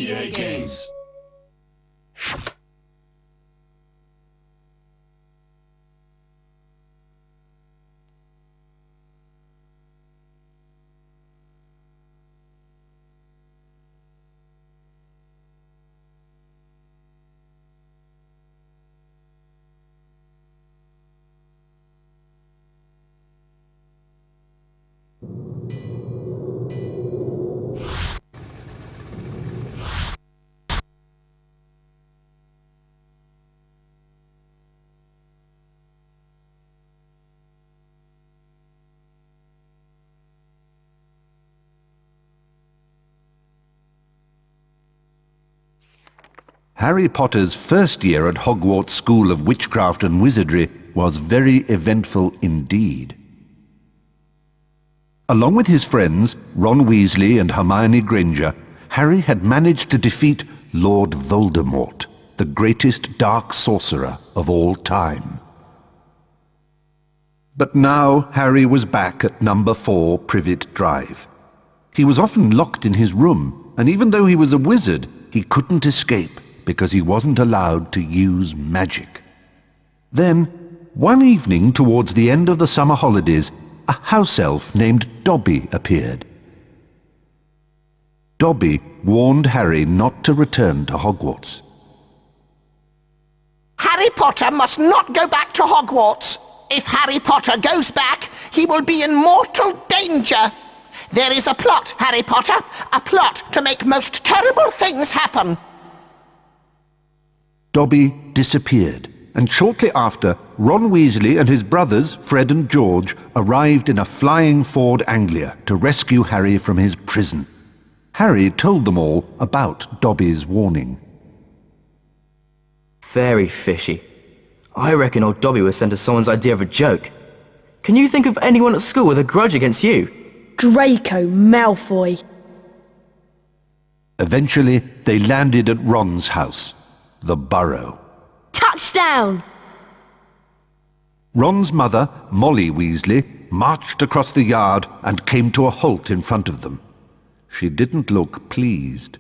EA Games. Harry Potter's first year at Hogwarts School of Witchcraft and Wizardry was very eventful indeed. Along with his friends, Ron Weasley and Hermione Granger, Harry had managed to defeat Lord Voldemort, the greatest dark sorcerer of all time. But now Harry was back at number 4 Privet Drive. He was often locked in his room, and even though he was a wizard, he couldn't escape because he wasn't allowed to use magic. Then, one evening towards the end of the summer holidays, a house elf named Dobby appeared. Dobby warned Harry not to return to Hogwarts. Harry Potter must not go back to Hogwarts. If Harry Potter goes back, he will be in mortal danger. There is a plot, Harry Potter, a plot to make most terrible things happen. Dobby disappeared, and shortly after, Ron Weasley and his brothers, Fred and George, arrived in a flying Ford Anglia to rescue Harry from his prison. Harry told them all about Dobby's warning. Very fishy. I reckon old Dobby was sent as someone's idea of a joke. Can you think of anyone at school with a grudge against you? Draco Malfoy. Eventually, they landed at Ron's house, the Burrow. Touchdown! Ron's mother, Molly Weasley, marched across the yard and came to a halt in front of them. She didn't look pleased.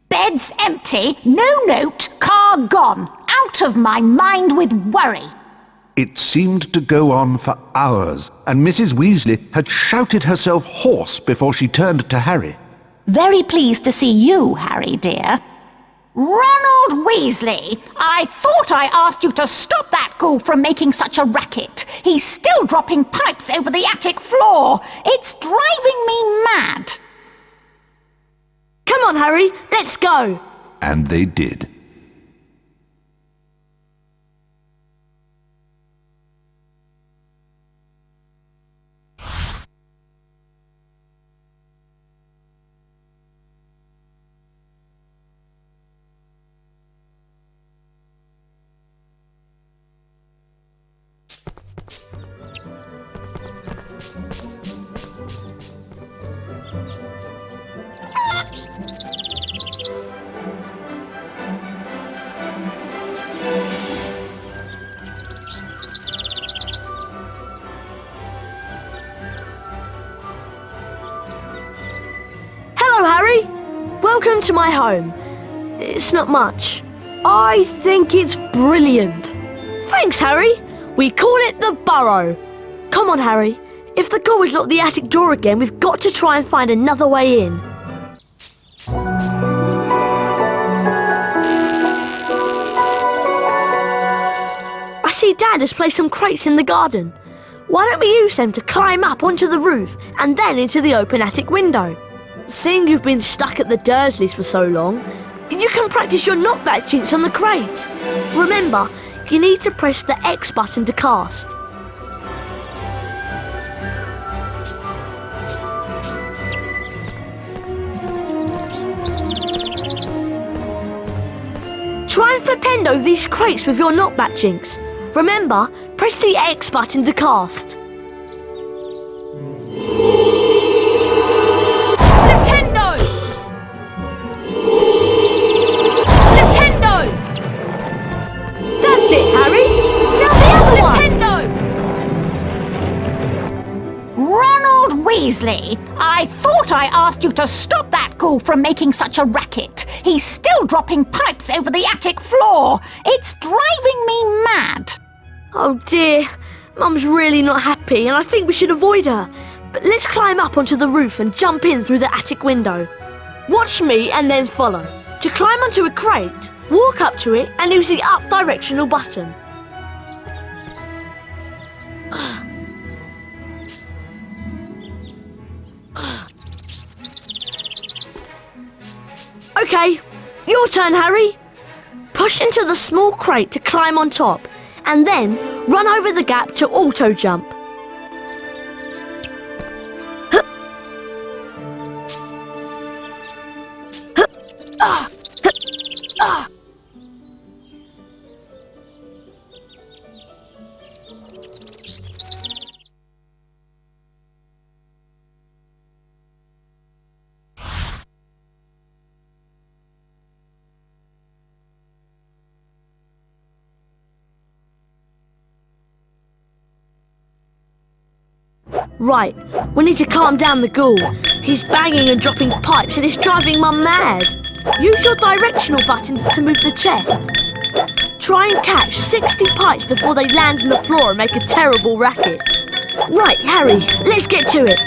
Bed's empty, no note, car gone. Out of my mind with worry. It seemed to go on for hours, and Mrs. Weasley had shouted herself hoarse before she turned to Harry. Very pleased to see you, Harry dear. Ronald Weasley, I thought I asked you to stop that ghoul from making such a racket. He's still dropping pipes over the attic floor. It's driving me mad. Come on, Harry, let's go. And they did. Hello, Harry. Welcome to my home. It's not much. I think it's brilliant. Thanks, Harry. We call it the Burrow. Come on, Harry. If the ghoul has locked the attic door again, we've got to try and find another way in. I see Dad has placed some crates in the garden. Why don't we use them to climb up onto the roof and then into the open attic window? Seeing you've been stuck at the Dursleys for so long, you can practice your knockback jinx on the crates. Remember, you need to press the X button to cast. Try and flipendo these crates with your knockback jinx. Remember, press the X button to cast. Flipendo! Flipendo! That's it, Harry! Now the other one! Ronald Weasley. Weasley! I thought I asked you to stop that ghoul from making such a racket. He's still dropping pipes over the attic floor. It's driving me mad. Oh dear, Mum's really not happy and I think we should avoid her. But let's climb up onto the roof and jump in through the attic window. Watch me and then follow. To climb onto a crate, walk up to it and use the up directional button. Okay, your turn, Harry. Push into the small crate to climb on top, and then run over the gap to auto-jump. Right, we need to calm down the ghoul. He's banging and dropping pipes and it's driving Mum mad. Use your directional buttons to move the chest. Try and catch 60 pipes before they land on the floor and make a terrible racket. Right, Harry, let's get to it.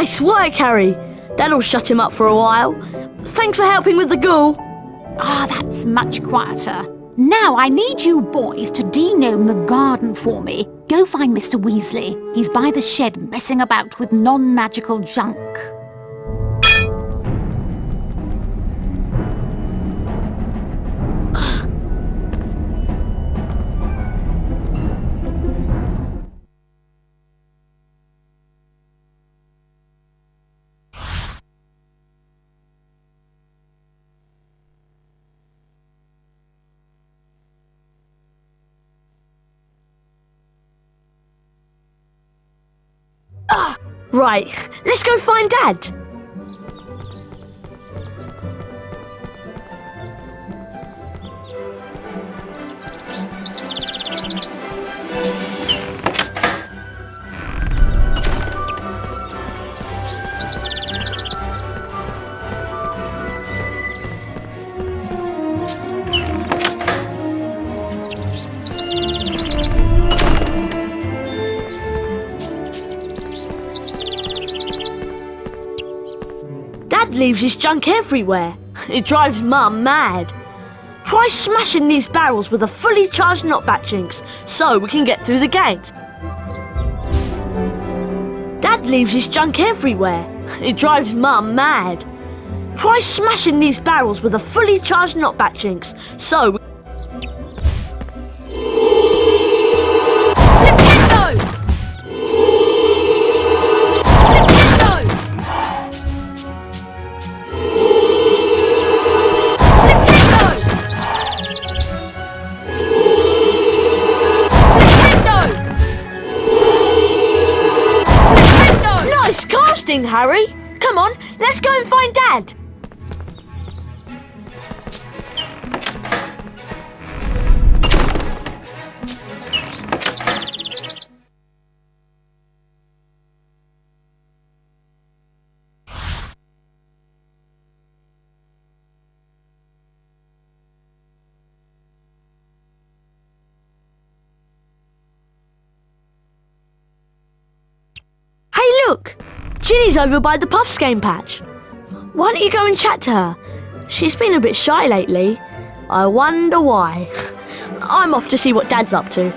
Nice work, Harry. That'll shut him up for a while. Thanks for helping with the ghoul. Ah, that's much quieter. Now I need you boys to denome the garden for me. Go find Mr. Weasley. He's by the shed messing about with non-magical junk. Right, let's go find Dad. Dad leaves his junk everywhere. It drives Mum mad. Try smashing these barrels with a fully charged knockback jinx so we can get through the gate. Dad leaves his junk everywhere. It drives Mum mad. Try smashing these barrels with a fully charged knockback jinx so Harry, come on, let's go and find Dad. Look! Ginny's over by the Puffskein patch. Why don't you go and chat to her? She's been a bit shy lately. I wonder why. I'm off to see what Dad's up to.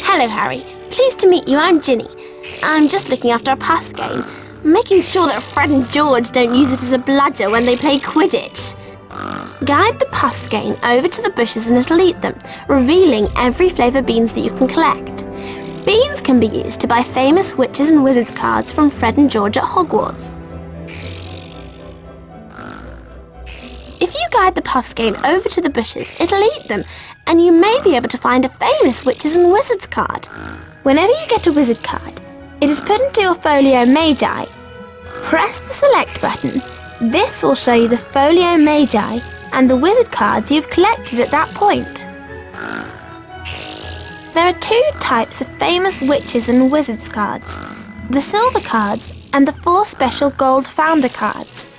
Hello, Harry. Pleased to meet you. I'm Ginny. I'm just looking after a puffs game, making sure that Fred and George don't use it as a bludger when they play Quidditch. Guide the puffs game over to the bushes and it'll eat them, revealing every flavour beans that you can collect. Beans can be used to buy famous witches and wizards cards from Fred and George at Hogwarts. If you guide the puffs game over to the bushes, it'll eat them, and you may be able to find a famous witches and wizards card. Whenever you get a wizard card, it is put into your folio magi. Press the select button. This will show you the folio magi and the wizard cards you've collected at that point. There are two types of famous witches and wizards cards: the silver cards and the 4 special gold founder cards.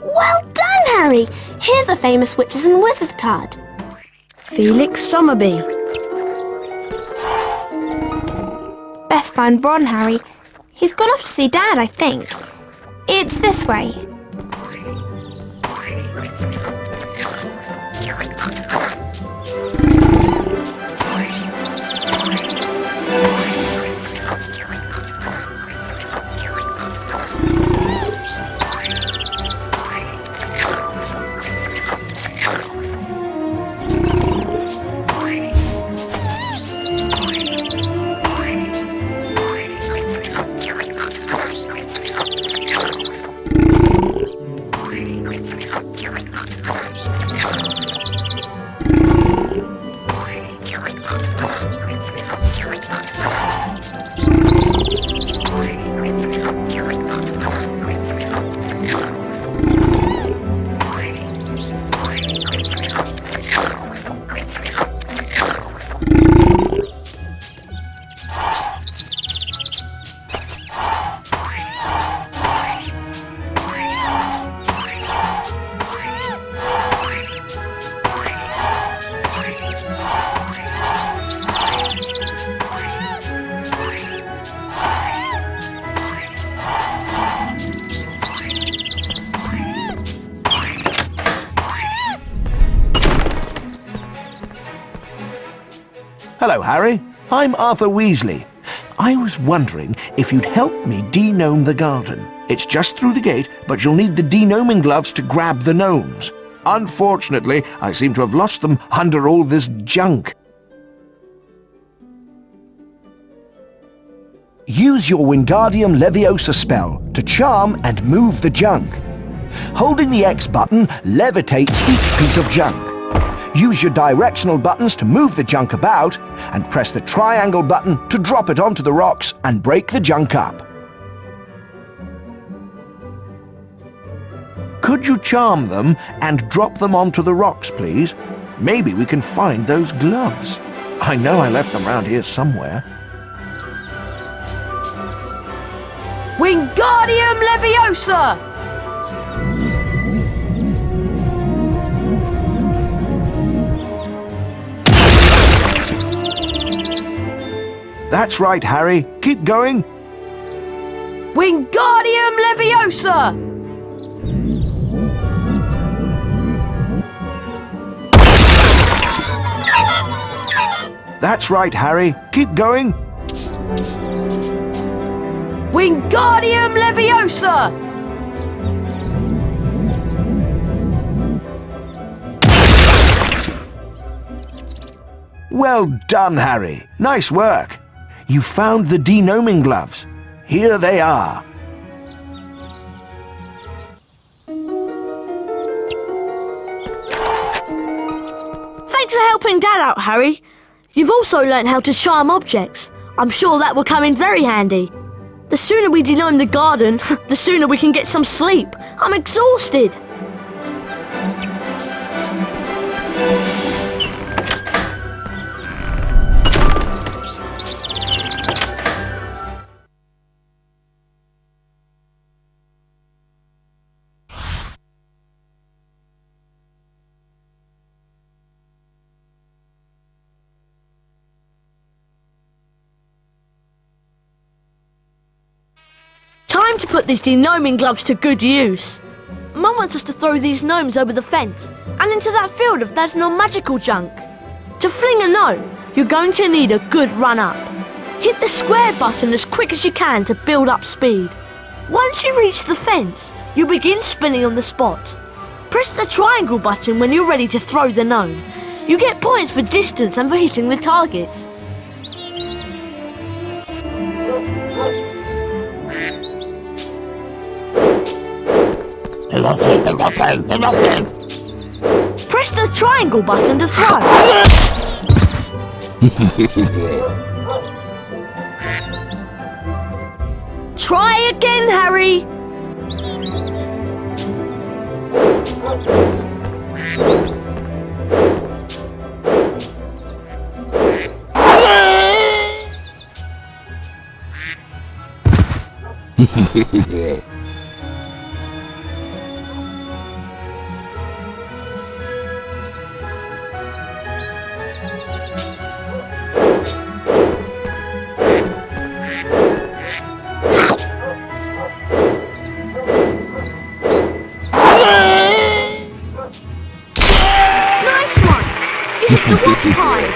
Well done, Harry! Here's a famous witches and wizards card. Felix Summerby. Best find Ron, Harry. He's gone off to see Dad, I think. It's this way. Hello, Harry. I'm Arthur Weasley. I was wondering if you'd help me de-gnome the garden. It's just through the gate, but you'll need the de-gnoming gloves to grab the gnomes. Unfortunately, I seem to have lost them under all this junk. Use your Wingardium Leviosa spell to charm and move the junk. Holding the X button levitates each piece of junk. Use your directional buttons to move the junk about, and press the triangle button to drop it onto the rocks and break the junk up. Could you charm them and drop them onto the rocks, please? Maybe we can find those gloves. I know I left them around here somewhere. Wingardium Leviosa! That's right, Harry. Keep going. Wingardium Leviosa! That's right, Harry. Keep going. Wingardium Leviosa! Well done, Harry. Nice work. You found the denoming gloves. Here they are. Thanks for helping Dad out, Harry. You've also learnt how to charm objects. I'm sure that will come in very handy. The sooner we denome the garden, the sooner we can get some sleep. I'm exhausted. Time to put these denoming gloves to good use. Mum wants us to throw these gnomes over the fence and into that field of Dad's non-magical junk. To fling a gnome, you're going to need a good run-up. Hit the square button as quick as you can to build up speed. Once you reach the fence, you begin spinning on the spot. Press the triangle button when you're ready to throw the gnome. You get points for distance and for hitting the targets. Press the triangle button to throw. Try again, Harry. One time.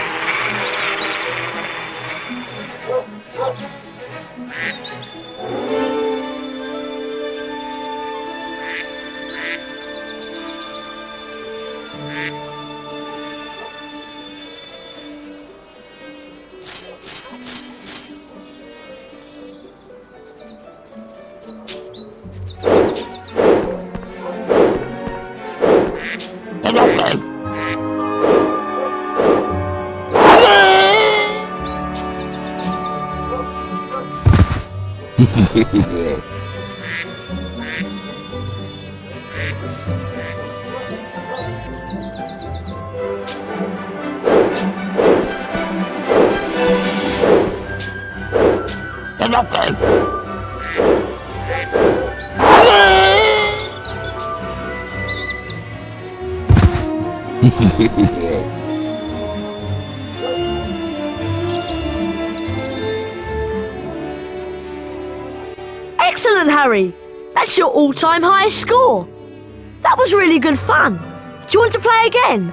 Excellent, Harry. That's your all-time highest score. That was really good fun. Do you want to play again?